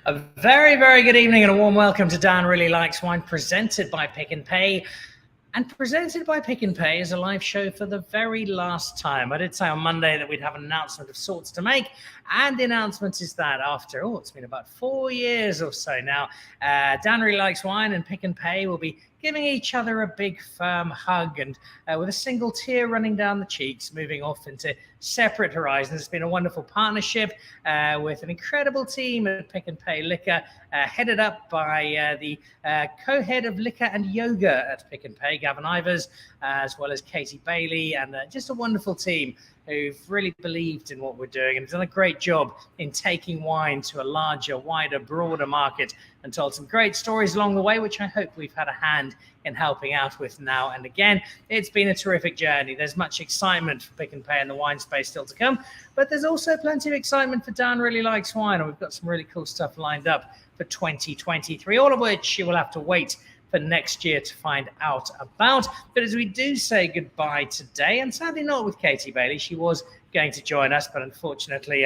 A very, very good evening and a warm welcome to Dan Really Likes Wine, presented by Pick n Pay. And presented by Pick n Pay is a live show for the very last time. I did say on Monday that we'd have an announcement of sorts to make, and the announcement is that after, it's been about 4 years or so now, Dan Really Likes Wine and Pick n Pay will be giving each other a big firm hug, and with a single tear running down the cheeks, moving off into separate horizons. It's been a wonderful partnership with an incredible team at Pick n Pay Liquor, headed up by the co-head of liquor and yoga at Pick n Pay, Gavin Ivers, as well as Katie Bailie, and just a wonderful team who've really believed in what we're doing and have done a great job in taking wine to a larger, wider, broader market, and told some great stories along the way, which I hope we've had a hand in helping out with now and again. It's been a terrific journey. There's much excitement for Pick n Pay in the wine space still to come, but there's also plenty of excitement for Dan Really Likes Wine, and we've got some really cool stuff lined up for 2023, all of which you will have to wait for next year to find out about. But as we do say goodbye today, and sadly not with Katie Bailie, she was going to join us, but unfortunately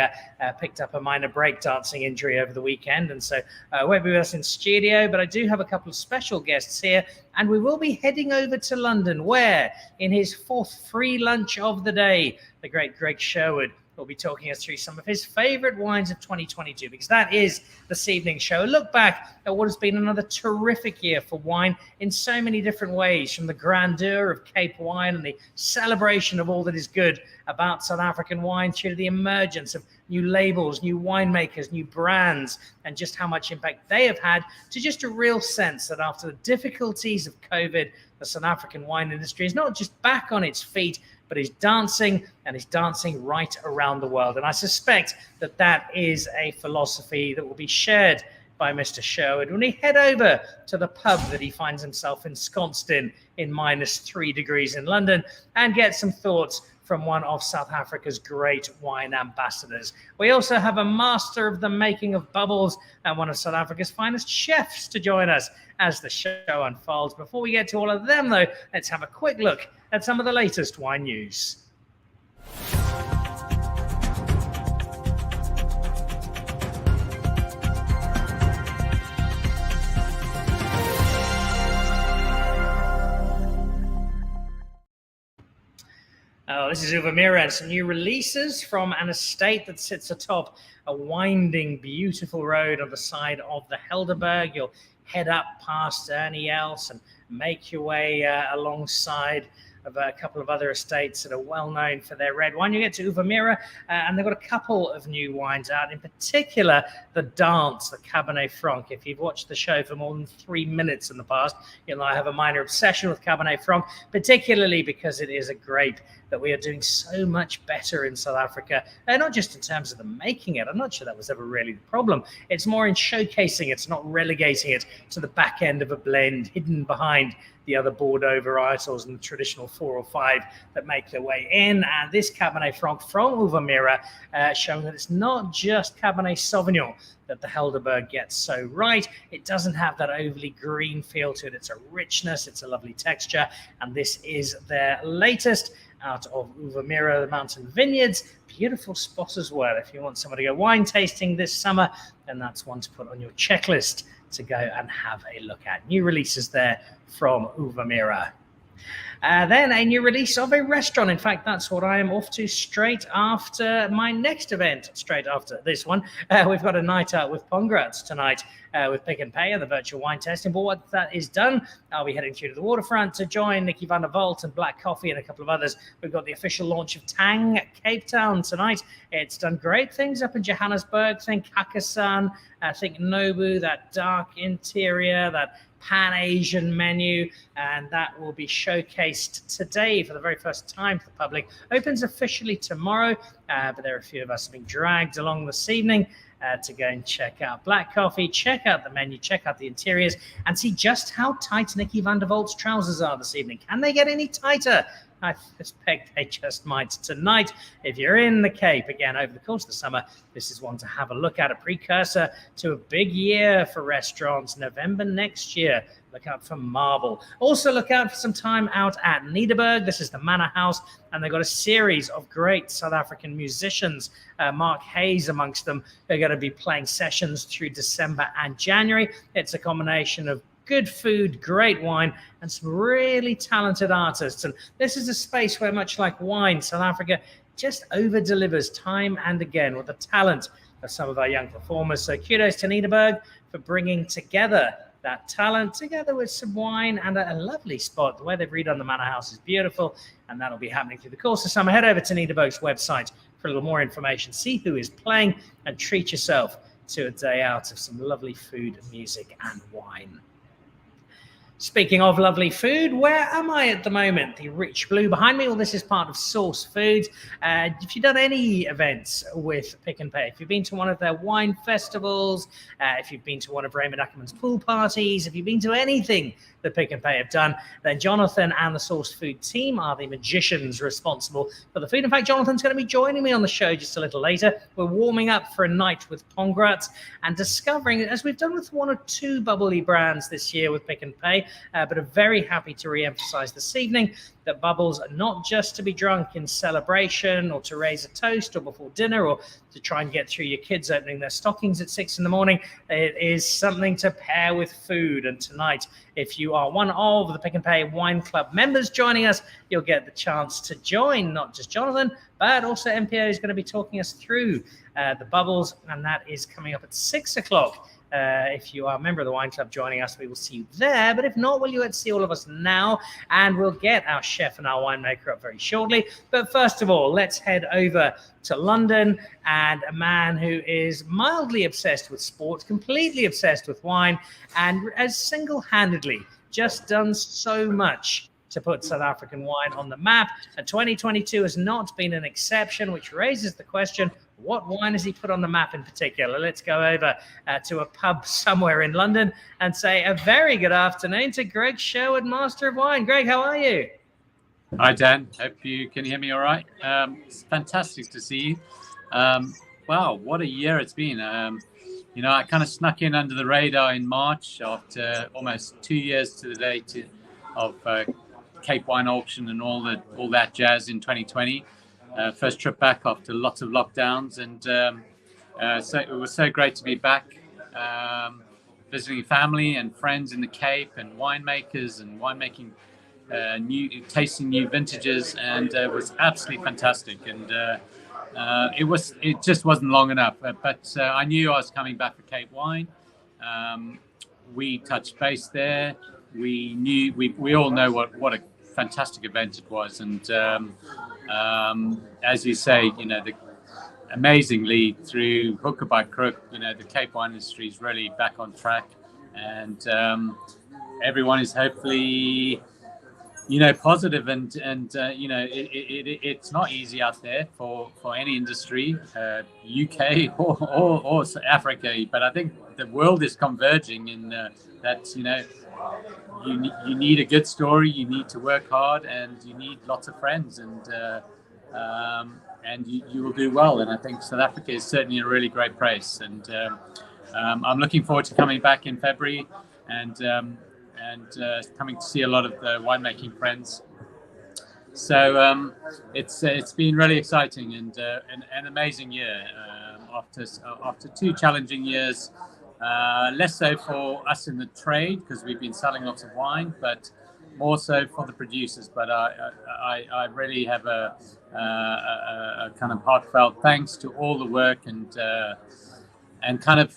picked up a minor breakdancing injury over the weekend, and so won't be with us in studio. But I do have a couple of special guests here, and we will be heading over to London, where in his fourth free lunch of the day, the great Greg Sherwood will be talking us through some of his favorite wines of 2022, because that is this evening's show. A look back at what has been another terrific year for wine in so many different ways, from the grandeur of Cape wine and the celebration of all that is good about South African wine, through to the emergence of new labels, new winemakers, new brands, and just how much impact they have had, to just a real sense that after the difficulties of COVID, the South African wine industry is not just back on its feet, but is dancing, and is dancing right around the world. And I suspect that that is a philosophy that will be shared by Mr. Sherwood when we head over to the pub that he finds himself ensconced in -3 degrees in London, and get some thoughts from one of South Africa's great wine ambassadors. We also have a master of the making of bubbles and one of South Africa's finest chefs to join us as the show unfolds. Before we get to all of them, though, let's have a quick look at some of the latest wine news. This is Uvamira, and some new releases from an estate that sits atop a winding, beautiful road on the side of the Helderberg. You'll head up past Ernie Els and make your way alongside of a couple of other estates that are well known for their red wine. You get to Uvamira, and they've got a couple of new wines out, in particular the Dance, the Cabernet Franc. If you've watched the show for more than 3 minutes in the past, you'll know I have a minor obsession with Cabernet Franc, particularly because it is a grape that we are doing so much better in South Africa, and not just in terms of the making it. I'm not sure that was ever really the problem. It's more in showcasing it, not relegating it to the back end of a blend hidden behind the other Bordeaux varietals and the traditional 4 or 5 that make their way in. And this Cabernet Franc from Uvamira showing that it's not just Cabernet Sauvignon that the Helderberg gets so right. It doesn't have that overly green feel to it. It's a richness, it's a lovely texture, and this is their latest out of Uvamira, the Mountain Vineyards. Beautiful spot as well. If you want someone to go wine tasting this summer, then that's one to put on your checklist to go and have a look at. New releases there from Uvamira. Then a new release of a restaurant. In fact, that's what I am off to straight after my next event, straight after this one. We've got a night out with Pongratz tonight with Pick n Pay and the virtual wine tasting. But once that is done, I'll be heading through to the waterfront to join Nicky van der Walt and Black Coffee and a couple of others. We've got the official launch of Tang Cape Town tonight. It's done great things up in Johannesburg. Think Hakkasan, think Nobu, that dark interior, that Pan-Asian menu, and that will be showcased today for the very first time to the public. Opens officially tomorrow, but there are a few of us being dragged along this evening to go and check out Black Coffee, check out the menu, check out the interiors, and see just how tight Nicky van der Walt's trousers are this evening. Can they get any tighter? I suspect they just might tonight. If you're in the Cape again over the course of the summer, this is one to have a look at, a precursor to a big year for restaurants, November next year. Look out for Marble. Also look out for some time out at Nederburg. This is the Manor House, and they've got a series of great South African musicians, Mark Hayes amongst them. They're going to be playing sessions through December and January. It's a combination of good food, great wine, and some really talented artists. And this is a space where, much like wine, South Africa just over-delivers time and again with the talent of some of our young performers. So kudos to Nederburg for bringing together that talent together with some wine and a lovely spot. The way they've redone the Manor House is beautiful, and that'll be happening through the course of summer. Head over to Nederburg's website for a little more information. See who is playing and treat yourself to a day out of some lovely food, music, and wine. Speaking of lovely food, where am I at the moment? The Rich Blue behind me. Well, this is part of Source Foods. If you've done any events with Pick n Pay, if you've been to one of their wine festivals, if you've been to one of Raymond Ackerman's pool parties, if you've been to anything that Pick n Pay have done, then Jonathan and the Source Food team are the magicians responsible for the food. In fact, Jonathan's going to be joining me on the show just a little later. We're warming up for a night with Pongrat and discovering, as we've done with one or two bubbly brands this year with Pick n Pay, but are very happy to re-emphasize this evening that bubbles are not just to be drunk in celebration or to raise a toast or before dinner or to try and get through your kids opening their stockings at 6 in the morning. It is something to pair with food. And tonight, if you are one of the Pick n Pay Wine Club members joining us, you'll get the chance to join not just Jonathan, but also MPO is going to be talking us through the bubbles, and that is coming up at 6 o'clock. If you are a member of the Wine Club joining us, we will see you there. But if not, well, you get to see all of us now, and we'll get our chef and our winemaker up very shortly. But first of all, let's head over to London and a man who is mildly obsessed with sport, completely obsessed with wine, and has single-handedly just done so much to put South African wine on the map. And 2022 has not been an exception, which raises the question, what wine has he put on the map in particular? Let's go over to a pub somewhere in London and say a very good afternoon to Greg Sherwood, Master of Wine. Greg, how are you? Hi, Dan. Hope you can hear me all right. It's fantastic to see you. Wow, what a year it's been. I kind of snuck in under the radar in March after almost 2 years to the date of Cape Wine Auction and all that jazz in 2020. First trip back after lots of lockdowns, and so it was so great to be back, visiting family and friends in the Cape and winemakers and winemaking, tasting new vintages, and it was absolutely fantastic. And it just wasn't long enough, but I knew I was coming back for Cape Wine. We touched base there. We all know what a fantastic event it was, and as you say, amazingly through hook or by crook, the Cape wine industry is really back on track, and everyone is hopefully positive, and it's not easy out there for any industry, UK or Africa, but I think the world is converging in that you need a good story, you need to work hard, and you need lots of friends, and you will do well. And I think South Africa is certainly a really great place, and I'm looking forward to coming back in February and coming to see a lot of the winemaking friends. So it's been really exciting and an amazing year after 2 challenging years. Less so for us in the trade because we've been selling lots of wine, but more so for the producers. But I really have a kind of heartfelt thanks to all the work and kind of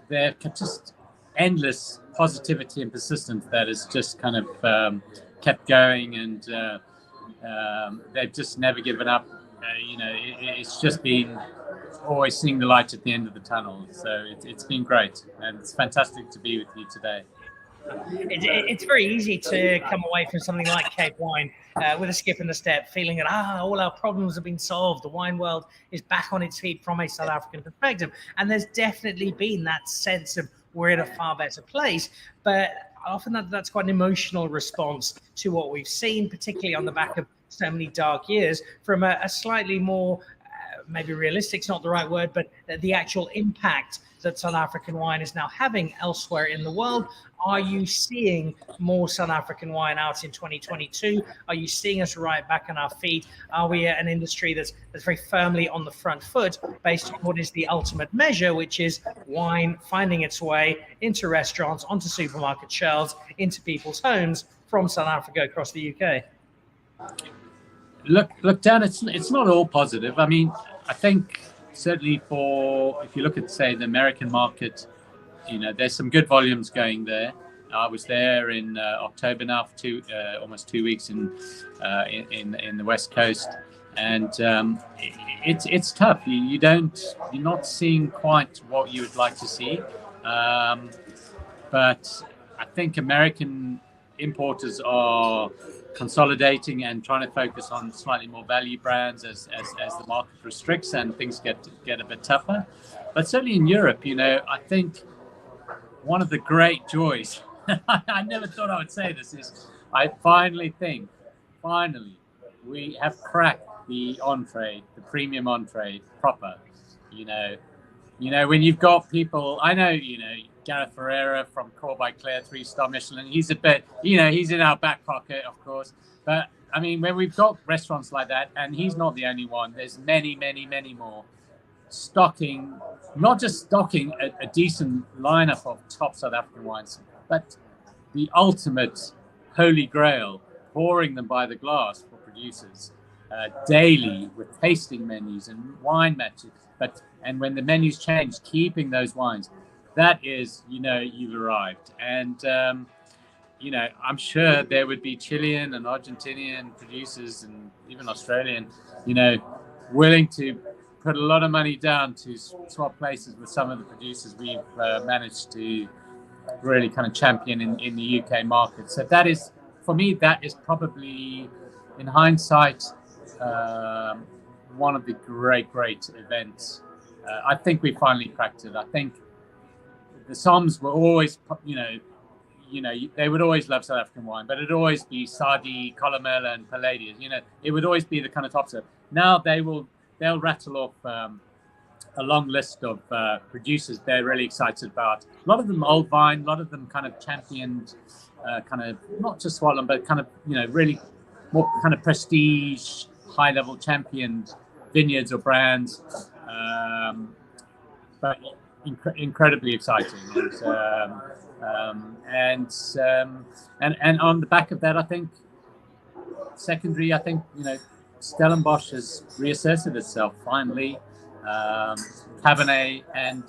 they're just endless positivity and persistence that has just kind of kept going, and they've just never given up. It's just been always seeing the light at the end of the tunnel. So it's been great, and it's fantastic to be with you today. It's very easy to come away from something like Cape Wine with a skip in the step, feeling that all our problems have been solved. The wine world is back on its feet from a South African perspective, and there's definitely been that sense of we're in a far better place. But often that's quite an emotional response to what we've seen, particularly on the back of so many dark years from a slightly more, maybe realistic's not the right word, but the actual impact that South African wine is now having elsewhere in the world? Are you seeing more South African wine out in 2022? Are you seeing us right back on our feet? Are we an industry that's very firmly on the front foot based on what is the ultimate measure, which is wine finding its way into restaurants, onto supermarket shelves, into people's homes from South Africa across the UK? Look, Dan, it's not all positive. I mean, I think certainly if you look at, say, the American market, there's some good volumes going there. I was there in October now for almost 2 weeks in the West Coast, and it's tough. You're not seeing quite what you would like to see, but I think American importers are consolidating and trying to focus on slightly more value brands as the market restricts and things get a bit tougher. But certainly in Europe, I think one of the great joys, I never thought I would say this, is I finally think we have cracked the on-trade, the premium on-trade proper. When you've got people, I know, Gareth Ferreira from Core by Claire, 3-star Michelin, he's a bit, he's in our back pocket, of course. But I mean, when we've got restaurants like that, and he's not the only one, there's many, many, many more not just stocking a decent lineup of top South African wines, but the ultimate holy grail, pouring them by the glass for producers daily with tasting menus and wine matches. And when the menus change, keeping those wines, that is, you've arrived. And, I'm sure there would be Chilean and Argentinian producers and even Australian, willing to put a lot of money down to swap places with some of the producers we've managed to really kind of champion in the UK market. So that is, for me, that is probably, in hindsight, one of the great events. I think we finally cracked it. I think the Soms were always, they would always love South African wine, but it'd always be Sadi, Columella, and Palladius. It would always be the kind of top set. Now they'll rattle off a long list of producers they're really excited about. A lot of them old vine, a lot of them kind of championed, kind of not just Swartland, but kind of really more kind of prestige, high level championed vineyards or brands. But incredibly exciting, and on the back of that, I think secondary, Stellenbosch has reasserted itself finally. Cabernet and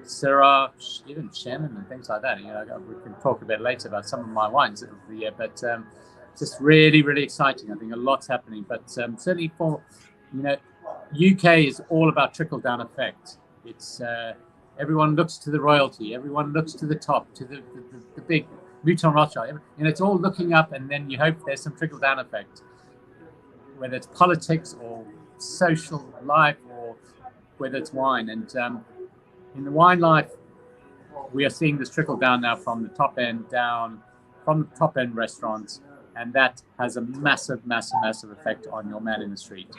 Syrah, even Chenin and things like that. We can talk a bit later about some of my wines of the year, but just really, really exciting. I think a lot's happening, but certainly for UK is all about trickle down effect. It's everyone looks to the royalty, everyone looks to the top, to the big Mouton Rothschild. It's all looking up, and then you hope there's some trickle down effect, whether it's politics or social life or whether it's wine. And in the wine life, we are seeing this trickle down now from the top end down, from the top end restaurants, and that has a massive effect on your man in the street.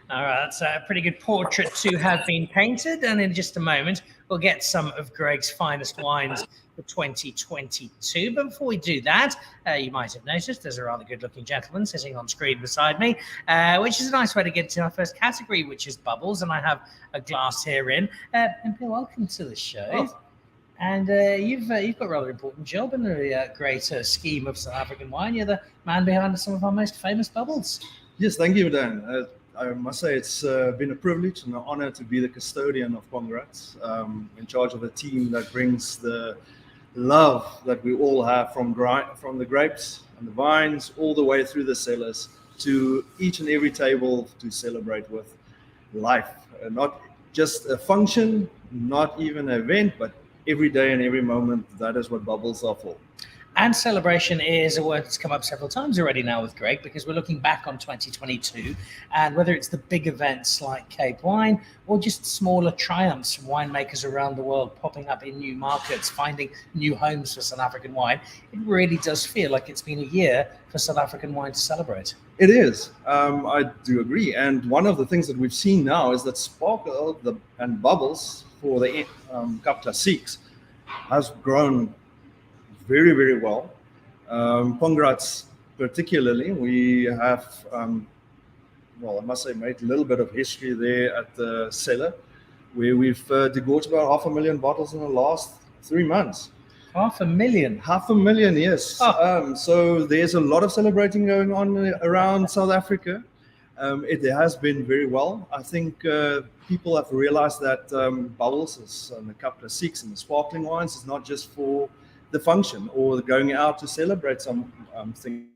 All right, that's a pretty good portrait to have been painted. And in just a moment, we'll get some of Greg's finest wines for 2022. But before we do that, you might have noticed there's a rather good-looking gentleman sitting on screen beside me, which is a nice way to get to our first category, which is bubbles. And I have a glass herein. And Bill, welcome to the show. Oh. And you've got a rather important job in the greater scheme of South African wine. You're the man behind some of our most famous bubbles. Yes, thank you, Dan. I must say it's been a privilege and an honor to be the custodian of Congrats, in charge of a team that brings the love that we all have from the grapes and the vines all the way through the cellars to each and every table to celebrate with life. Not just a function, not even an event, but every day and every moment. That is what bubbles are for. And celebration is a word that's come up several times already now with Greg, because we're looking back on 2022, and whether it's the big events like Cape Wine or just smaller triumphs from winemakers around the world popping up in new markets, finding new homes for South African wine, it really does feel like it's been a year for South African wine to celebrate. It is. I do agree. And one of the things that we've seen now is that sparkle and bubbles for the Cup Classiques has grown very, very well. Congrats, particularly, we have, well, I must say, made a little bit of history there at the cellar, where we've degorged about 500,000 bottles in the last 3 months. 500,000? 500,000, yes. Oh. So there's a lot of celebrating going on around South Africa. It has been very well. I think people have realized that bubbles and the Cup Classiques and the sparkling wines is not just for the function or going out to celebrate some thing.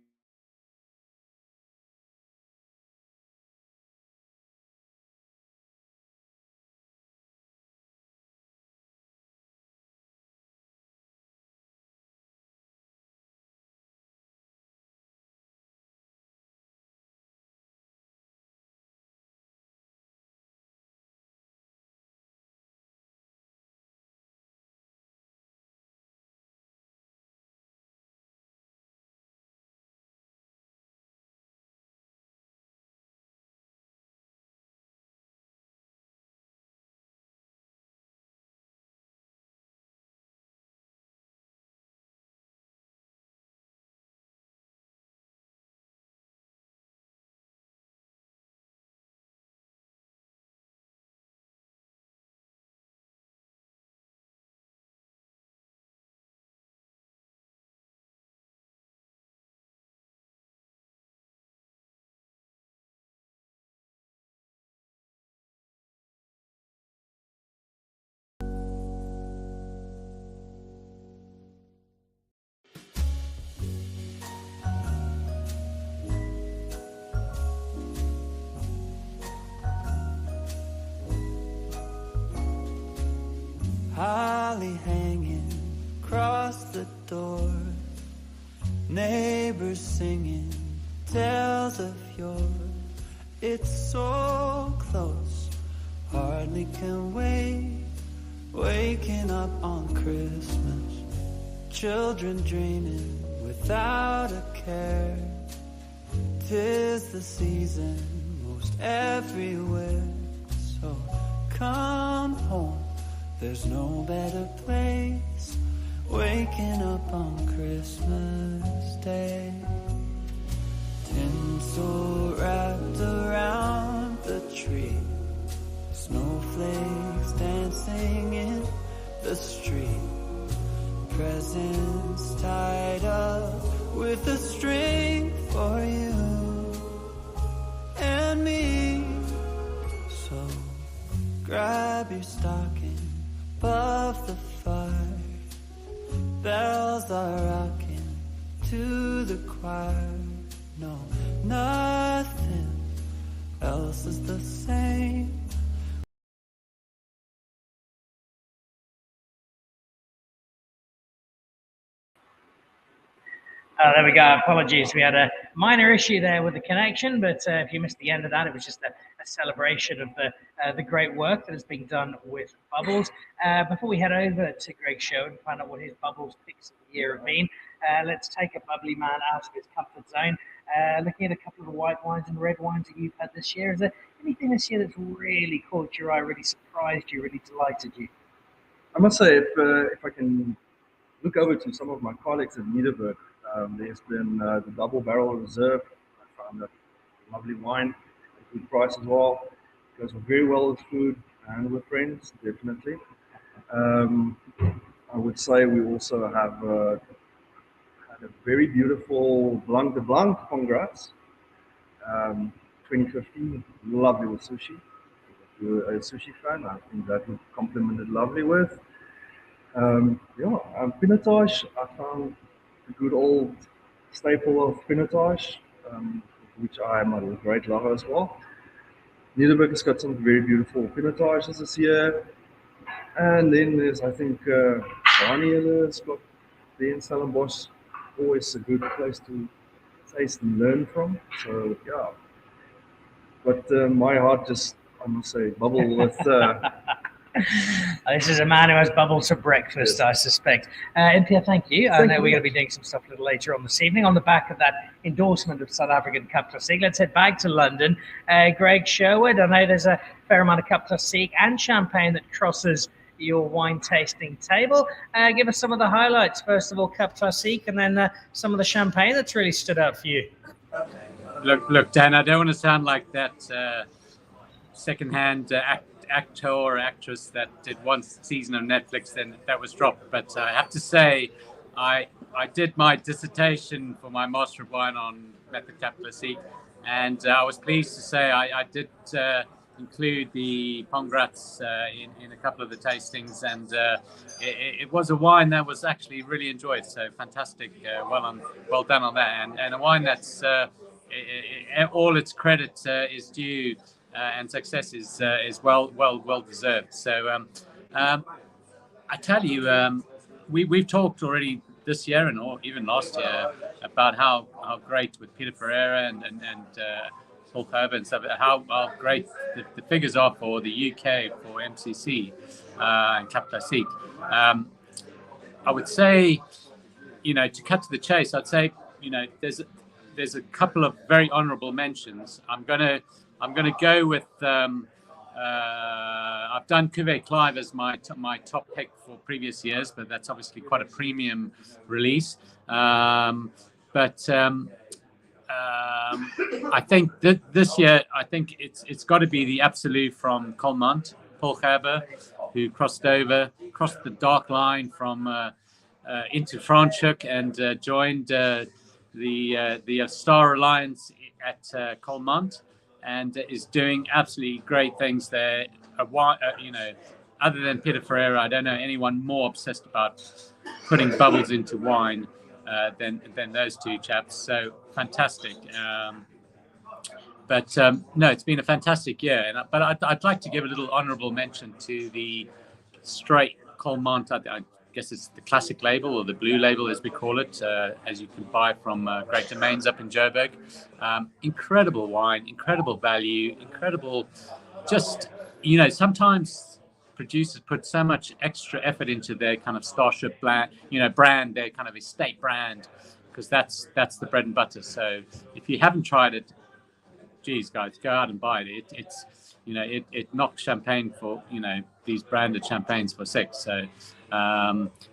Holly hanging across the door, neighbors singing tales of yore. It's so close, hardly can wait. Waking up on Christmas, children dreaming without a care. 'Tis the season most everywhere, so come home. There's no better place, waking up on Christmas Day. Tinsel wrapped around the tree, snowflakes dancing in the street, presents tied up with a string for you and me. So grab your stocking above the fire, bells are rocking to the choir. No, nothing else is the same. There we go. Apologies. We had a minor issue there with the connection, but if you missed the end of that, it was just a celebration of the great work that has been done with Bubbles. Before we head over to Greg's show and find out what his Bubbles picks of the year have been, let's take a bubbly man out of his comfort zone. Looking at a couple of the white wines and red wines that you've had this year, is there anything this year that's really caught your eye, really surprised you, really delighted you? I must say, if I can look over to some of my colleagues at Niederberg, there's been the Double Barrel Reserve. I found that lovely wine, at a good price as well. Goes very well with food and with friends, definitely. I would say we also have had a very beautiful Blanc de Blanc, congrats. 2015, lovely with sushi. If you're a sushi fan, I think that would complement it lovely with. Pinotage, I found a good old staple of Pinotage, which I am a great lover as well. Niederberg has got some very beautiful Pinotages this year. And then there's, I think, Barney has got there in Stellenbosch always a good place to taste and learn from. So yeah, but my heart just, I must say, bubble with. This is a man who has bubbles for breakfast, I suspect. Impia, thank you. I know we're going to be doing some stuff a little later on this evening on the back of that endorsement of South African Cup Classique. Let's head back to London. Greg Sherwood, I know there's a fair amount of Cup Classique and champagne that crosses your wine tasting table. Give us some of the highlights. First of all, Cup Classique, and then some of the champagne that's really stood out for you. Look, Dan, I don't want to sound like that second-hand actor or actress that did one season of Netflix, then that was dropped. But I have to say, I did my dissertation for my Master of Wine on Method Cup Classique, and I was pleased to say I did include the Pongrats in a couple of the tastings, and it was a wine that was actually really enjoyed. So fantastic, well done on that, and a wine that's all its credit is due. And success is well deserved. So I tell you, we've talked already this year or even last year about how great with Peter Ferreira and Paul Gerber and stuff, how great the figures are for the UK for MCC and Cup Classique. I would say, to cut to the chase, I'd say, there's a couple of very honourable mentions. I'm gonna go with. I've done Cuvée Clive as my top pick for previous years, but that's obviously quite a premium release. I think this year, I think it's got to be the Absolute from Colmont, Paul Gerber, who crossed the dark line from into Franschhoek and joined the Star Alliance at Colmont, and is doing absolutely great things there. Other than Peter Ferreira, I don't know anyone more obsessed about putting bubbles into wine than those two chaps. So fantastic. No, it's been a fantastic year. But I'd like to give a little honourable mention to the straight Colmont. I guess it's the classic label, or the blue label as we call it, as you can buy from Great Domains up in Joburg. Incredible wine, incredible value, incredible. Just, sometimes producers put so much extra effort into their kind of starship brand, their kind of estate brand, because that's the bread and butter. So if you haven't tried it, geez, guys, go out and buy it. It knocks champagne for, these branded champagnes for six. So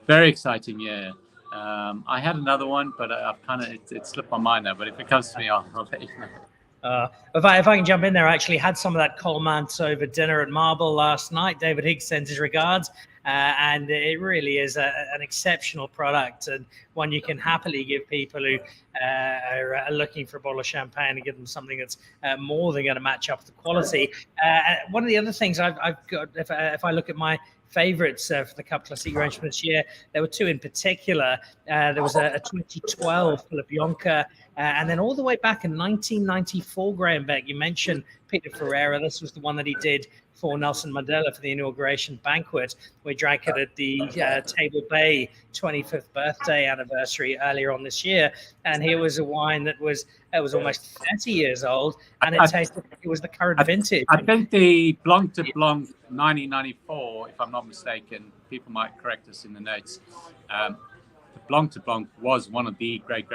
very exciting year. I had another one, but I've it slipped my mind now. But if it comes to me, I'll let you know. If I can jump in there, I actually had some of that Colmant over dinner at Marble last night. David Higgs sends his regards, and it really is an exceptional product, and one you can happily give people who are looking for a bottle of champagne and give them something that's more than going to match up the quality. One of the other things I've got, if I look at my favourites for the Cup Classique range for this year, there were two in particular. There was a 2012 Philip Jonker, and then all the way back in 1994, Graham Beck, you mentioned Peter Ferreira. This was the one that he did for Nelson Mandela for the inauguration banquet. We drank it at the Table Bay 25th birthday anniversary earlier on this year. And here was a wine that was almost 30 years old, and it tasted like it was the current vintage. I think the Blanc de Blanc 1994, if I'm not mistaken, people might correct us in the notes. The Blanc de Blanc was one of the great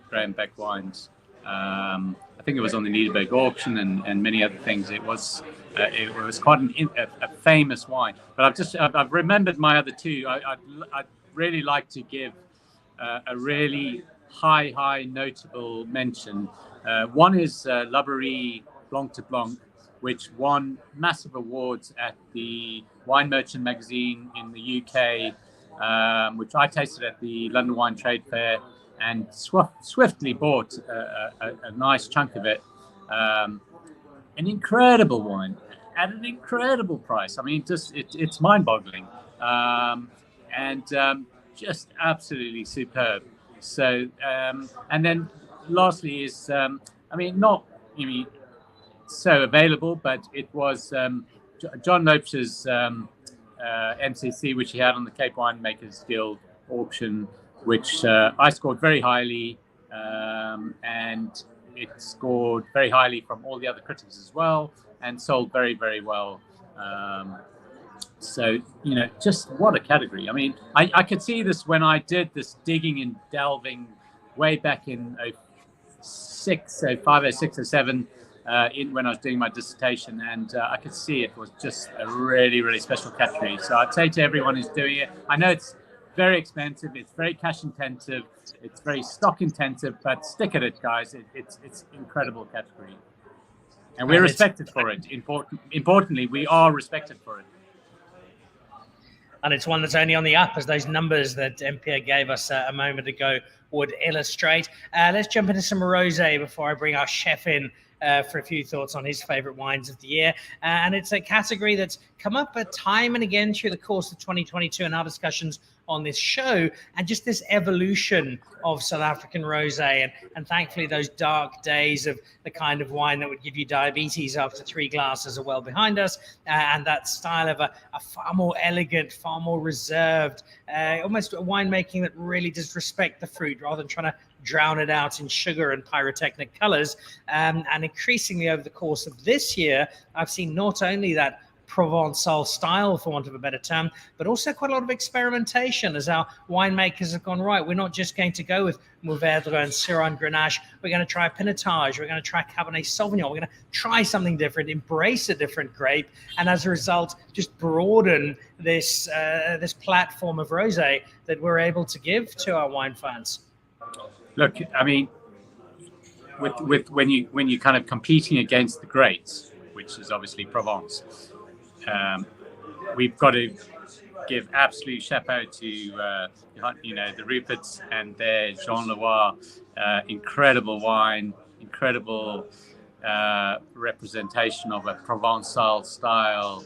Graham Beck wines. I think it was on the Nederburg auction and many other things. It was quite a famous wine. But I've remembered my other two. I'd really like to give a really high notable mention. One is Laborie Blanc de Blanc, which won massive awards at the Wine Merchant magazine in the UK, which I tasted at the London Wine Trade Fair, and swiftly bought a nice chunk of it. An incredible wine at an incredible price. I mean, it's mind-boggling, and just absolutely superb. So, and then lastly is, not so available, but it was John Lopes's MCC, which he had on the Cape Winemakers Guild auction. which I scored very highly, and it scored very highly from all the other critics as well, and sold very, very well. So, just what a category. I mean, I could see this when I did this digging and delving way back in 06, 05, 06, 07, when I was doing my dissertation, and I could see it was just a really, really special category. So I'd say to everyone who's doing it, I know it's very expensive, it's very cash intensive, it's very stock intensive, but stick at it, guys. It's incredible category. And we're respected for it. Importantly, we are respected for it. And it's one that's only on the up, as those numbers that Pierre gave us a moment ago would illustrate. Let's jump into some rosé before I bring our chef in for a few thoughts on his favorite wines of the year. And it's a category that's come up time and again through the course of 2022 and our discussions on this show, and just this evolution of South African rosé, and thankfully those dark days of the kind of wine that would give you diabetes after 3 glasses are well behind us, and that style of a far more elegant, far more reserved, almost a winemaking that really does respect the fruit rather than trying to drown it out in sugar and pyrotechnic colors. And increasingly over the course of this year, I've seen not only that Provençal style, for want of a better term, but also quite a lot of experimentation as our winemakers have gone, right, we're not just going to go with Mourvèdre and Syrah and Grenache, we're going to try Pinotage, we're going to try Cabernet Sauvignon, we're going to try something different, embrace a different grape, and as a result, just broaden this this platform of rosé that we're able to give to our wine fans. Look, I mean, with when you kind of competing against the greats, which is obviously Provence, we've got to give absolute chapeau to the Ruperts and their Jean Leroy. Incredible wine, incredible representation of a Provençal style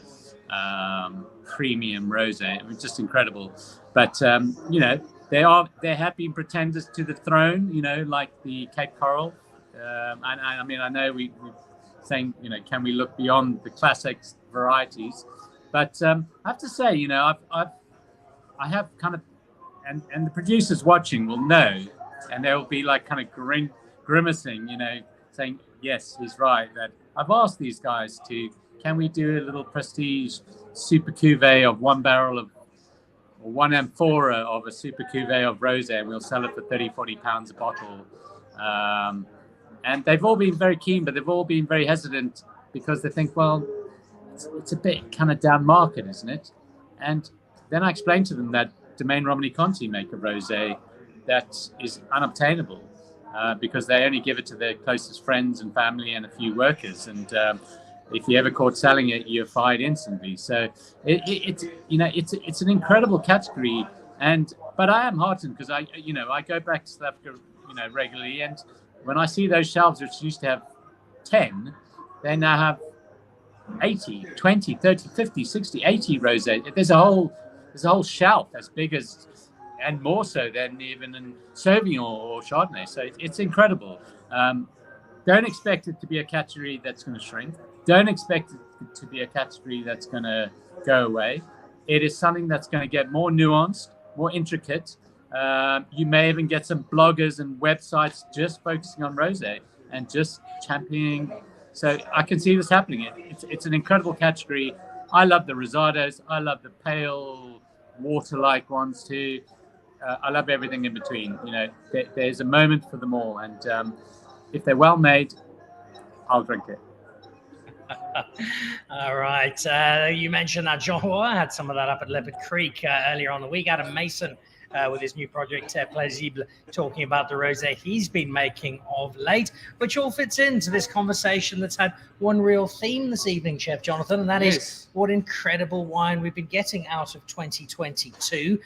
premium rosé. I mean, just incredible. But they have been pretenders to the throne. Like the Cape Coral. I mean, I know we're saying, can we look beyond the classics varieties? But I have to say, I have kind of, and the producers watching will know, and they'll be like kind of grimacing, saying, yes, he's right. That I've asked these guys can we do a little prestige super cuvee of one barrel of, or one amphora of a super cuvee of rosé, and we'll sell it for 30, 40 pounds a bottle. And they've all been very keen, but they've all been very hesitant because they think, well, it's a bit kind of down market, isn't it? And then I explained to them that Domaine Romani-Conti make a rosé that is unobtainable because they only give it to their closest friends and family and a few workers. And if you ever caught selling it, you're fired instantly. So it's an incredible category. But I am heartened because I go back to South Africa, regularly, and when I see those shelves which used to have 10, they now have 80, 20, 30, 50, 60, 80 rosé. There's a whole shelf as big as, and more so than even in Sauvignon or Chardonnay. So it's incredible. Don't expect it to be a category that's going to shrink. Don't expect it to be a category that's going to go away. It is something that's going to get more nuanced, more intricate. You may even get some bloggers and websites just focusing on rosé and just championing. So I can see this happening. It's an incredible category. I love the rosados. I love the pale water-like ones too. I love everything in between. There's a moment for them all, and if they're well made, I'll drink it. All right. You mentioned that Jean Roy had some of that up at Leopard Creek earlier on the week. Adam Mason with his new project, Plaisible, talking about the rosé he's been making of late, which all fits into this conversation that's had one real theme this evening, Chef Jonathan, and that is what incredible wine we've been getting out of 2022.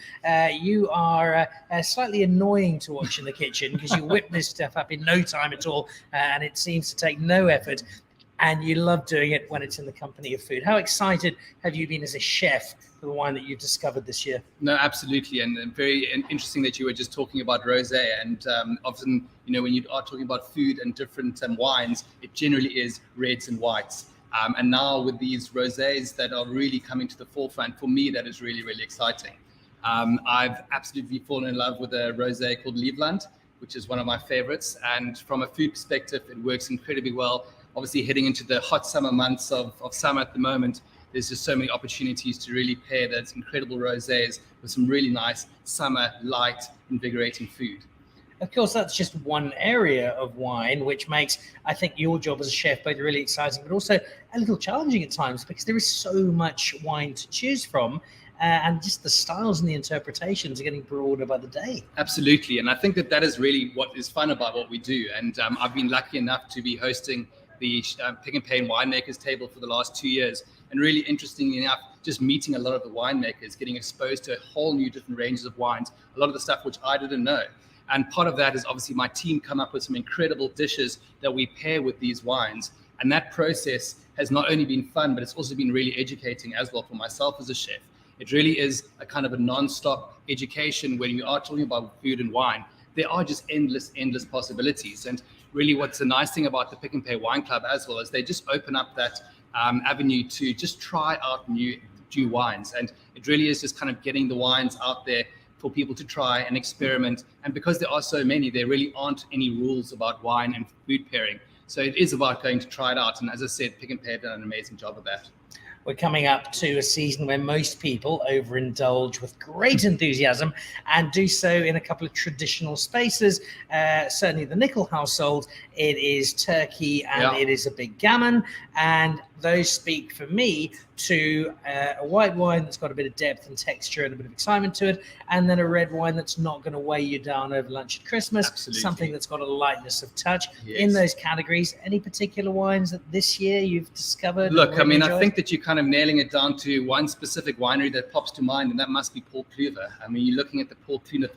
You are slightly annoying to watch in the kitchen because you whip this stuff up in no time at all, and it seems to take no effort. And you love doing it when it's in the company of food. How excited have you been as a chef for the wine that you've discovered this year? No, absolutely. And very interesting that you were just talking about rosé. And often, when you are talking about food and different wines, it generally is reds and whites. And now with these rosés that are really coming to the forefront, for me, that is really, really exciting. I've absolutely fallen in love with a rosé called Liebland, which is one of my favorites. And from a food perspective, it works incredibly well. Obviously, heading into the hot summer months of summer at the moment, there's just so many opportunities to really pair those incredible rosés with some really nice summer, light, invigorating food. Of course, that's just one area of wine, which makes, I think, your job as a chef both really exciting, but also a little challenging at times, because there is so much wine to choose from, and just the styles and the interpretations are getting broader by the day. Absolutely, and I think that is really what is fun about what we do. And I've been lucky enough to be hosting the Pick and Pay Winemakers table for the last 2 years. And really interestingly enough, just meeting a lot of the winemakers, getting exposed to a whole new different ranges of wines, a lot of the stuff which I didn't know. And part of that is obviously my team come up with some incredible dishes that we pair with these wines. And that process has not only been fun, but it's also been really educating as well for myself as a chef. It really is a kind of a non-stop education when you are talking about food and wine. There are just endless possibilities. And really what's the nice thing about the Pick and Pay Wine Club as well is they just open up that avenue to just try out new wines. And it really is just kind of getting the wines out there for people to try and experiment. And because there are so many, there really aren't any rules about wine and food pairing. So it is about going to try it out. And as I said, Pick and Pay have done an amazing job of that. We're coming up to a season where most people overindulge with great enthusiasm and do so in a couple of traditional spaces. Certainly the Nickel household, it is turkey and it is a big gammon. And those speak for me to a white wine that's got a bit of depth and texture and a bit of excitement to it, and then a red wine that's not going to weigh you down over lunch at Christmas. Absolutely. Something that's got a lightness of touch. Yes. In those categories. Any particular wines that this year you've discovered? Look, I mean, I think that you're kind of nailing it down to one specific winery that pops to mind, and that must be Paul Kluwer. I mean, you're looking at the Paul Kluwer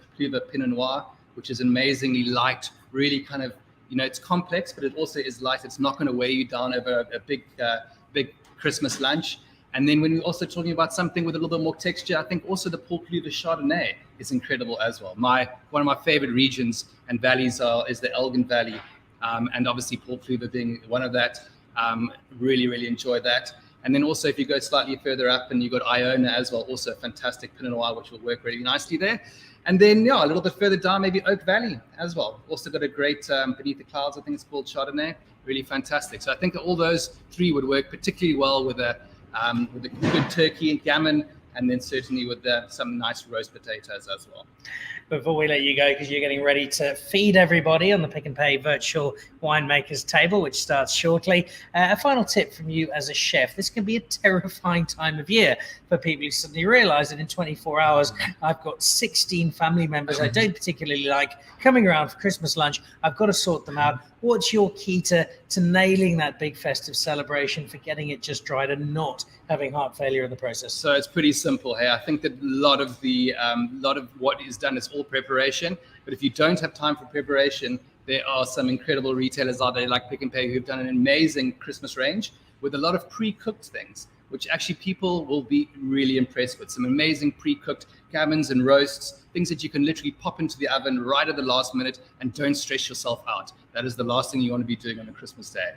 Pinot Noir, which is amazingly light, really kind of, it's complex, but it also is light. It's not going to weigh you down over a big Christmas lunch. And then when we're also talking about something with a little bit more texture, I think also the Paul Kluwer Chardonnay is incredible as well. One of my favorite regions and valleys is the Elgin Valley. And obviously Paul Kluwer being one of that, really enjoy that. And then also if you go slightly further up and you've got Iona as well, also a fantastic Pinot Noir, which will work really nicely there. And then, a little bit further down, maybe Oak Valley as well. Also got a great Beneath the Clouds, I think it's called, Chardonnay, really fantastic. So I think that all those three would work particularly well with a good turkey and gammon, and then certainly with some nice roast potatoes as well. Before we let you go, because you're getting ready to feed everybody on the Pick and Pay virtual winemakers table, which starts shortly, a final tip from you as a chef. This can be a terrifying time of year for people who suddenly realize that in 24 hours, I've got 16 family members I don't particularly like coming around for Christmas lunch. I've got to sort them out. What's your key to nailing that big festive celebration, for getting it just right and not having heart failure in the process? So it's pretty simple. Hey, I think that a lot of what is done is all preparation. But if you don't have time for preparation, there are some incredible retailers out there like Pick and Pay who've done an amazing Christmas range with a lot of pre-cooked things, which actually people will be really impressed with. Some amazing pre-cooked gammons and roasts, things that you can literally pop into the oven right at the last minute and don't stress yourself out. That is the last thing you want to be doing on a Christmas day.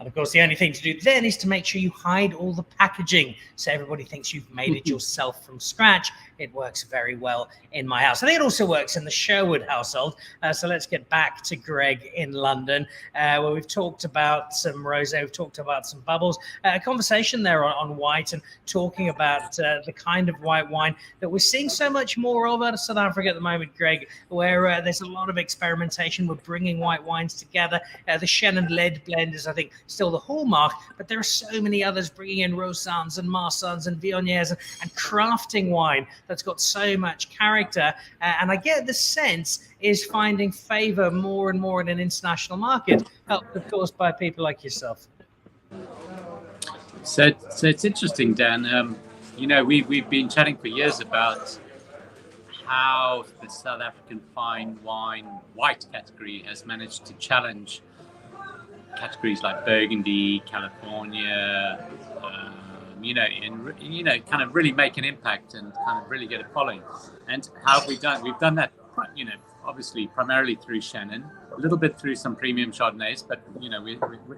And of course, the only thing to do then is to make sure you hide all the packaging, so everybody thinks you've made it yourself from scratch. It works very well in my house. I think it also works in the Sherwood household. So let's get back to Greg in London, where we've talked about some rosé, we've talked about some bubbles. A conversation there on white, and talking about the kind of white wine that we're seeing so much more of out of South Africa at the moment, Greg, where there's a lot of experimentation with bringing white wines together. The Chenin Lead blend is, I think, still the hallmark, but there are so many others bringing in Rosans and Marsans and Viogniers and crafting wine that's got so much character. And I get the sense is finding favor more and more in an international market, helped, of course, by people like yourself. So it's interesting, Dan. We've been chatting for years about how the South African fine wine white category has managed to challenge categories like Burgundy, California, kind of really make an impact and kind of really get a following. And how have we done? We've done that, obviously primarily through Chenin, a little bit through some premium Chardonnays, but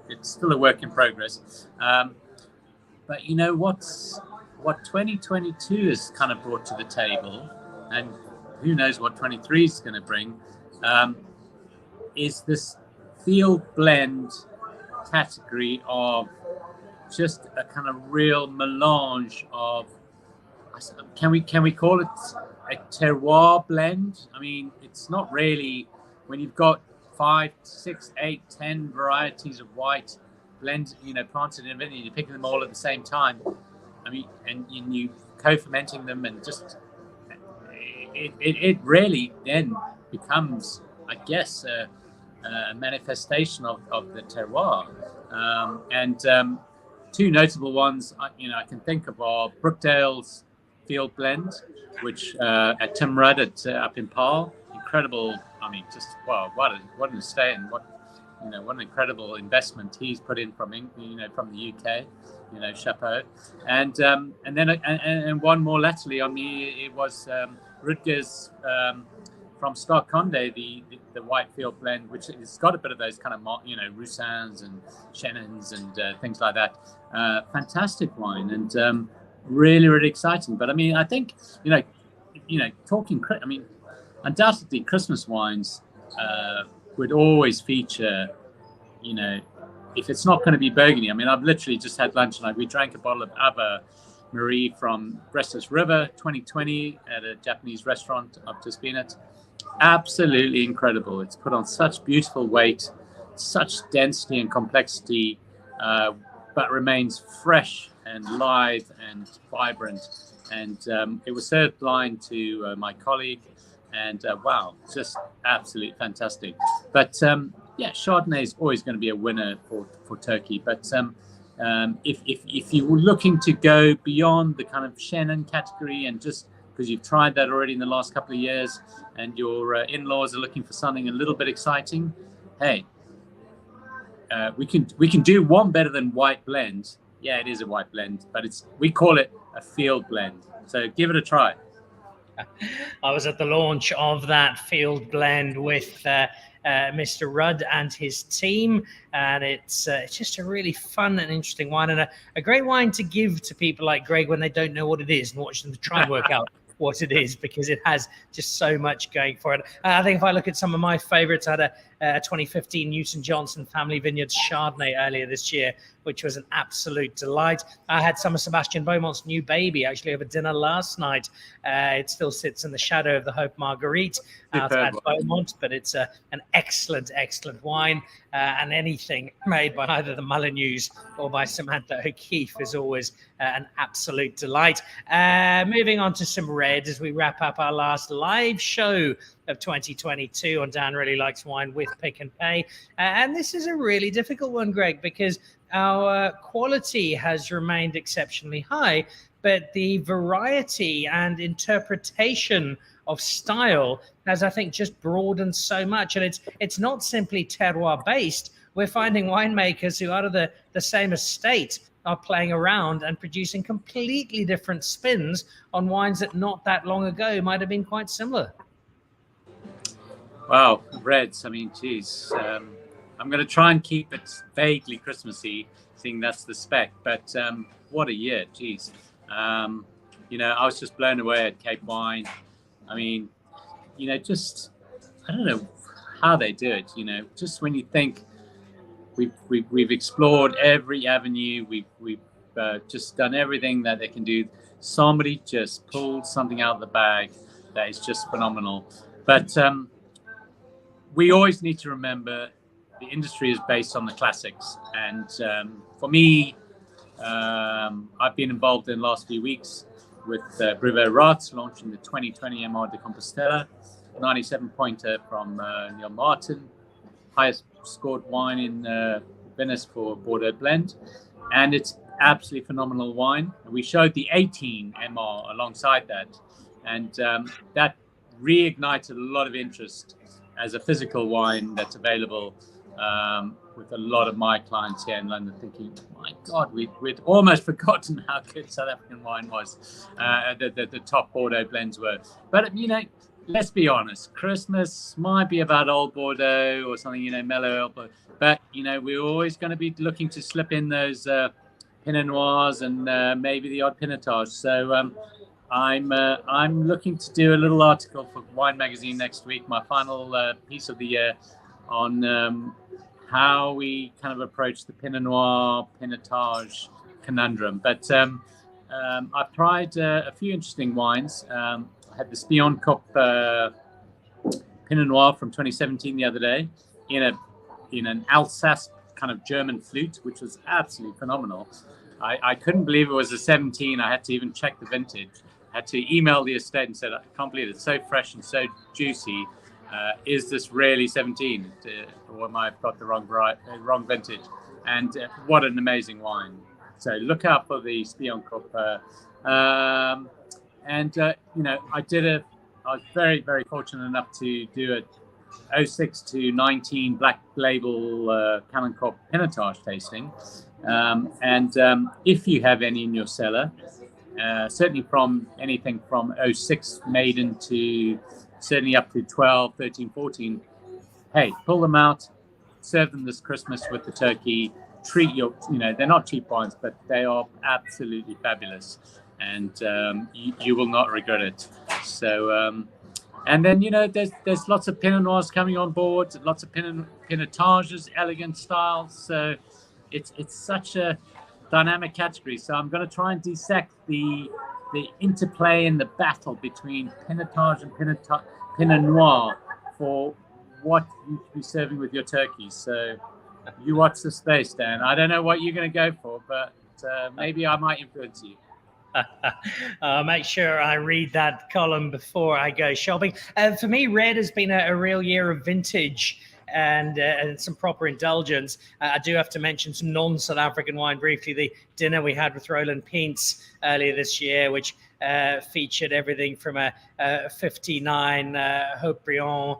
it's still a work in progress. But what 2022 has kind of brought to the table and who knows what 23 is going to bring, is this field blend category of just a kind of real melange of, can we call it a terroir blend? I mean, it's not really, when you've got 5, 6, 8, 10 varieties of white blend, planted in a vineyard, you're picking them all at the same time. I mean, and you co-fermenting them, and just it really then becomes, I guess, a manifestation of the terroir. And two notable ones I can think of are Brookdale's Field Blend, which at Tim Rudd up in Paarl, incredible. I mean, just wow, what an estate, and what an incredible investment he's put in from the UK. Chapeau. And then and one more latterly on me, it was Rutgers from Stock Conde, the white field blend, which has got a bit of those kind of Roussins and Chennons and things like that. Fantastic wine, and really, really exciting. But I mean, I think talking. I mean, undoubtedly, Christmas wines would always feature. If it's not going to be Burgundy, I mean, I've literally just had lunch and we drank a bottle of Ava Marie from Restless River 2020 at a Japanese restaurant I've just been at. Absolutely incredible. It's put on such beautiful weight, such density and complexity, but remains fresh and lithe and vibrant. And it was served blind to my colleague, and wow, just absolutely fantastic. But Chardonnay is always going to be a winner for Turkey. But if you were looking to go beyond the kind of Chenin category, and just because you've tried that already in the last couple of years, and your in-laws are looking for something a little bit exciting, hey, we can do one better than white blend. Yeah, it is a white blend, but we call it a field blend. So give it a try. I was at the launch of that field blend with Mr. Rudd and his team, and it's just a really fun and interesting wine, and a great wine to give to people like Greg when they don't know what it is, and watch them to try and work out what it is, because it has just so much going for it. I think if I look at some of my favorites, I had a 2015 Newton Johnson Family Vineyards Chardonnay earlier this year, which was an absolute delight. I had some of Sebastian Beaumont's New Baby actually over dinner last night. It still sits in the shadow of the Hope Marguerite out at Beaumont, but it's an excellent, excellent wine. And anything made by either the Molyneux or by Samantha O'Keefe is always an absolute delight. Moving on to some red as we wrap up our last live show of 2022 on Dan Really Likes Wine with Pick and Pay. And this is a really difficult one, Greg, because our quality has remained exceptionally high, but the variety and interpretation of style has, I think, just broadened so much. And it's not simply terroir based. We're finding winemakers who, out of the same estate, are playing around and producing completely different spins on wines that not that long ago might have been quite similar. Wow, reds. I mean, geez. I'm going to try and keep it vaguely Christmassy, seeing that's the spec. But what a year, geez. I was just blown away at Cape Wine. I mean, just, I don't know how they do it. Just when you think we've explored every avenue, we've just done everything that they can do, somebody just pulled something out of the bag that is just phenomenal. But we always need to remember the industry is based on the classics. And for me, I've been involved in the last few weeks with Brevet Rats launching the 2020 MR de Compostela, 97-pointer from Neil Martin, highest scored wine in Venice for Bordeaux blend. And it's absolutely phenomenal wine. And we showed the 18 MR alongside that. And that reignited a lot of interest as a physical wine that's available, with a lot of my clients here in London thinking, my God, we'd almost forgotten how good South African wine was, the top Bordeaux blends were. But, let's be honest, Christmas might be about old Bordeaux or something, mellow, but, we're always going to be looking to slip in those Pinot Noirs and maybe the odd Pinotage. So I'm looking to do a little article for Wine Magazine next week, my final piece of the year, on how we kind of approach the Pinot Noir, Pinotage conundrum. But I've tried a few interesting wines. I had the Spion Cup Pinot Noir from 2017 the other day in an Alsace kind of German flute, which was absolutely phenomenal. I couldn't believe it was a 17. I had to even check the vintage. I had to email the estate and said, I can't believe it's so fresh and so juicy. Is this really 17? Or am I got the wrong vintage? And what an amazing wine. So look out for the Spion Cup. I was very, very fortunate enough to do a 06 to 19 Black Label Canon Crop Pinotage tasting. If you have any in your cellar, certainly from anything from 06 maiden to certainly up to 12, 13, 14, hey, pull them out, serve them this Christmas with the turkey, treat they're not cheap wines, but they are absolutely fabulous. And you will not regret it. So, and then, there's lots of Pinot Noirs coming on board, lots of Pinotages, elegant styles. So it's such a dynamic category. So I'm going to try and dissect the interplay and the battle between Pinotage and Pinot Noir for what you should be serving with your turkey. So you watch the space, Dan. I don't know what you're going to go for, but maybe I might influence you. I'll make sure I read that column before I go shopping. For me, red has been a real year of vintage and some proper indulgence. I do have to mention some non-South African wine briefly. The dinner we had with Roland Peents earlier this year, which featured everything from a 59 Haut-Brion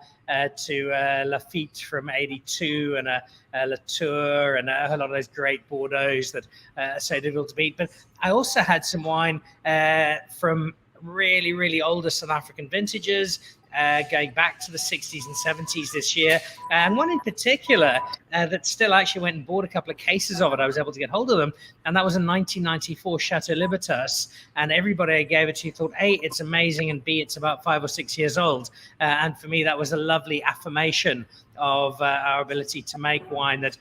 to Lafitte from 82 and a Latour and a lot of those great Bordeauxs that are so difficult to beat. But I also had some wine from really, really older South African vintages, going back to the 60s and 70s this year. And one in particular that still actually went and bought a couple of cases of it. I was able to get hold of them. And that was a 1994 Chateau Libertas. And everybody I gave it to thought, A, it's amazing, and B, it's about 5 or 6 years old. And for me, that was a lovely affirmation of our ability to make wine that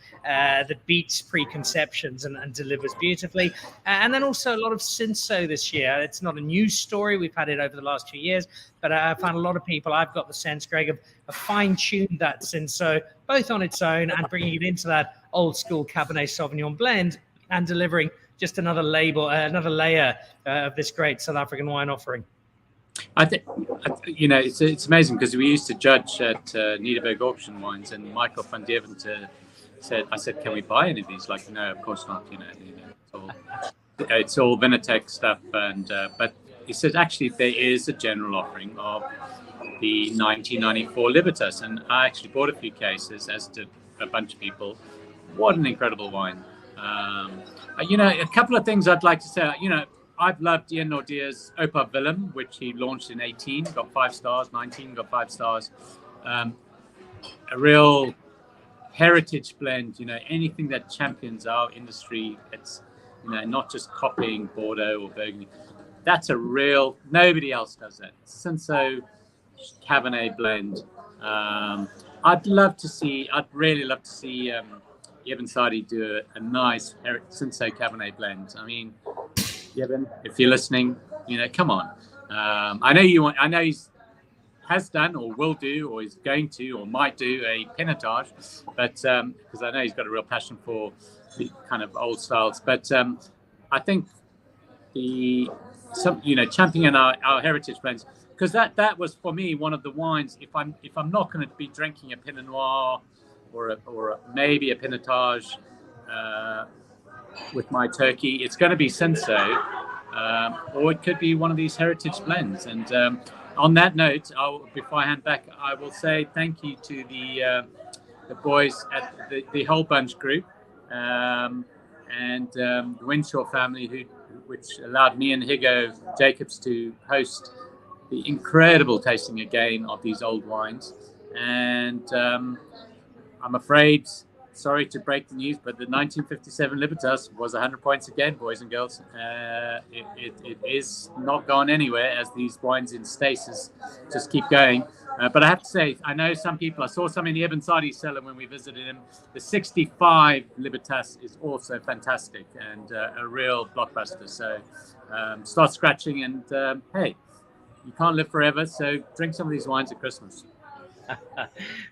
beats preconceptions and delivers beautifully. And then also a lot of Cinsault this year. It's not a news story. We've had it over the last 2 years, but I found a lot of people, I've got the sense, Greg, of fine-tuned that Cinsault, both on its own and bringing it into that old school Cabernet Sauvignon blend and delivering just another layer of this great South African wine offering. I think, it's amazing because we used to judge at Nederberg Auction Wines, and Michael van Deventer I said, can we buy any of these? Like, no, of course not. It's all Vinatec stuff, but he said actually there is a general offering of the 1994 Libertas, and I actually bought a few cases, as did a bunch of people. What an incredible wine! A couple of things I'd like to say. I've loved Ian Nordier's Opa Willem, which he launched in 18, got 5 stars, 19 got 5 stars. A real heritage blend, anything that champions our industry. It's, not just copying Bordeaux or Burgundy. That's a real, nobody else does that. Cinsault Cabernet blend. I'd really love to see Evan Sadi do a nice Cinsault Cabernet blend. I mean, Evan, if you're listening, come on. I know he's has done or will do or is going to or might do a Pinotage, but because I know he's got a real passion for the kind of old styles. But I think championing our heritage blends, because that was for me one of the wines. If I'm not going to be drinking a Pinot Noir or maybe a Pinotage with my turkey, it's going to be Cinsault, or it could be one of these heritage blends. And on that note, before I hand back, I will say thank you to the boys at the Whole Bunch group and the Winshaw family, which allowed me and Higo Jacobs to host the incredible tasting again of these old wines. And I'm afraid sorry to break the news, but the 1957 Libertas was 100 points again, boys and girls. It is not gone anywhere as these wines in stasis just keep going. But I have to say, I know some people, I saw some in the Ibn Sadi cellar when we visited him. The 65 Libertas is also fantastic and a real blockbuster. So start scratching and hey, you can't live forever. So drink some of these wines at Christmas.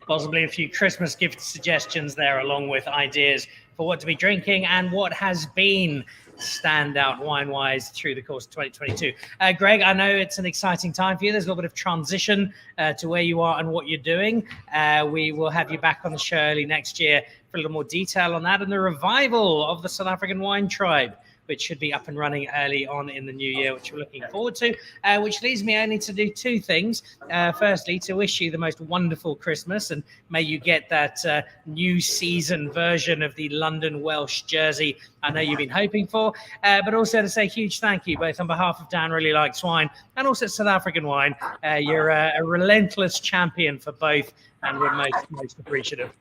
Possibly a few Christmas gift suggestions there, along with ideas for what to be drinking and what has been standout wine-wise through the course of 2022. Greg, I know it's an exciting time for you. There's a little bit of transition to where you are and what you're doing. We will have you back on the show early next year for a little more detail on that and the revival of the South African Wine Tribe, which should be up and running early on in the new year, which we're looking forward to, which leaves me only to do two things. Firstly, to wish you the most wonderful Christmas, and may you get that new season version of the London Welsh jersey I know you've been hoping for, but also to say a huge thank you, both on behalf of Dan Really Likes Wine and also South African Wine. You're a relentless champion for both, and we're most appreciative.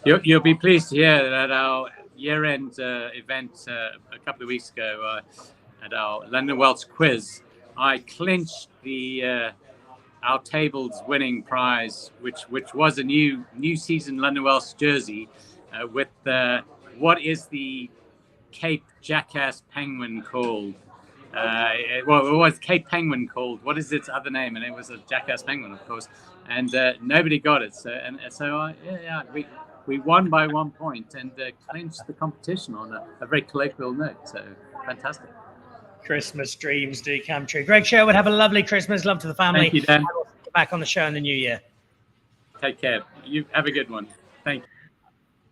You'll be pleased to hear that our year-end event a couple of weeks ago at our London Welsh quiz, I clinched our table's winning prize, which was a new season London Welsh jersey with what is the Cape Jackass Penguin called? It was Cape Penguin called. What is its other name? And it was a Jackass Penguin, of course. And nobody got it. So we won by 1 point and clinched the competition on a very colloquial note. So fantastic. Christmas dreams do come true. Greg Sherwood, have a lovely Christmas. Love to the family. Thank you, Dan. We'll get back on the show in the new year. Take care. You have a good one. Thank you.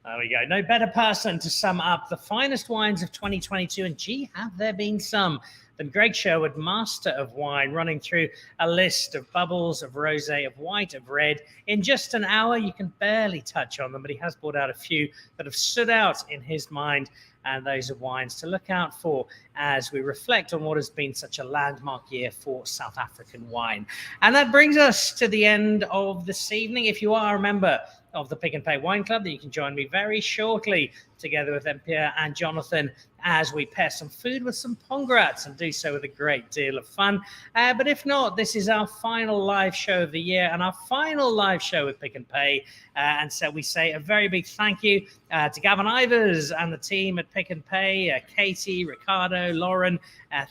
There we go. No better person to sum up the finest wines of 2022, and gee, have there been some, than Greg Sherwood, master of wine, running through a list of bubbles, of rosé, of white, of red. In just an hour, you can barely touch on them, but he has brought out a few that have stood out in his mind, and those are wines to look out for as we reflect on what has been such a landmark year for South African wine. And that brings us to the end of this evening. If you are a member of the Pick and Pay Wine Club, that you can join me very shortly together with Pierre and Jonathan as we pair some food with some Pongrats and do so with a great deal of fun. But if not, this is our final live show of the year and our final live show with Pick and Pay. And so we say a very big thank you to Gavin Ivers and the team at Pick and Pay, Katie, Ricardo, Lauren.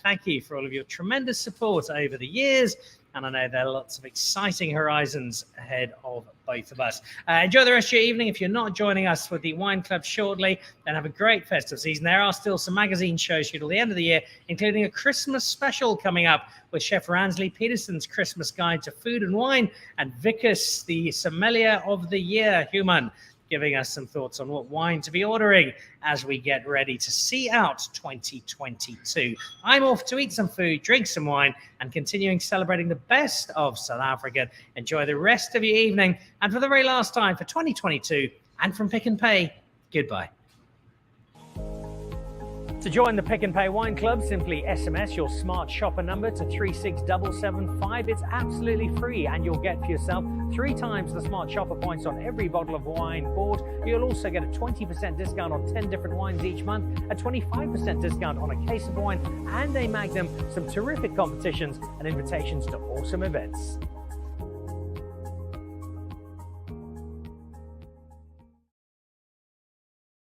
Thank you for all of your tremendous support over the years. And I know there are lots of exciting horizons ahead of both of us. Enjoy the rest of your evening. If you're not joining us with the Wine Club shortly, then have a great festive season. There are still some magazine shows till the end of the year, including a Christmas special coming up with Chef Ransley Peterson's Christmas Guide to Food and Wine, and Vickers, the sommelier of the year, human, giving us some thoughts on what wine to be ordering as we get ready to see out 2022. I'm off to eat some food, drink some wine, and continuing celebrating the best of South Africa. Enjoy the rest of your evening. And for the very last time for 2022, and from Pick and Pay, goodbye. To join the Pick and Pay Wine Club, simply SMS your smart shopper number to 36775. It's absolutely free, and you'll get for yourself 3 times the smart shopper points on every bottle of wine bought. You'll also get a 20% discount on 10 different wines each month, a 25% discount on a case of wine, and a Magnum, some terrific competitions and invitations to awesome events.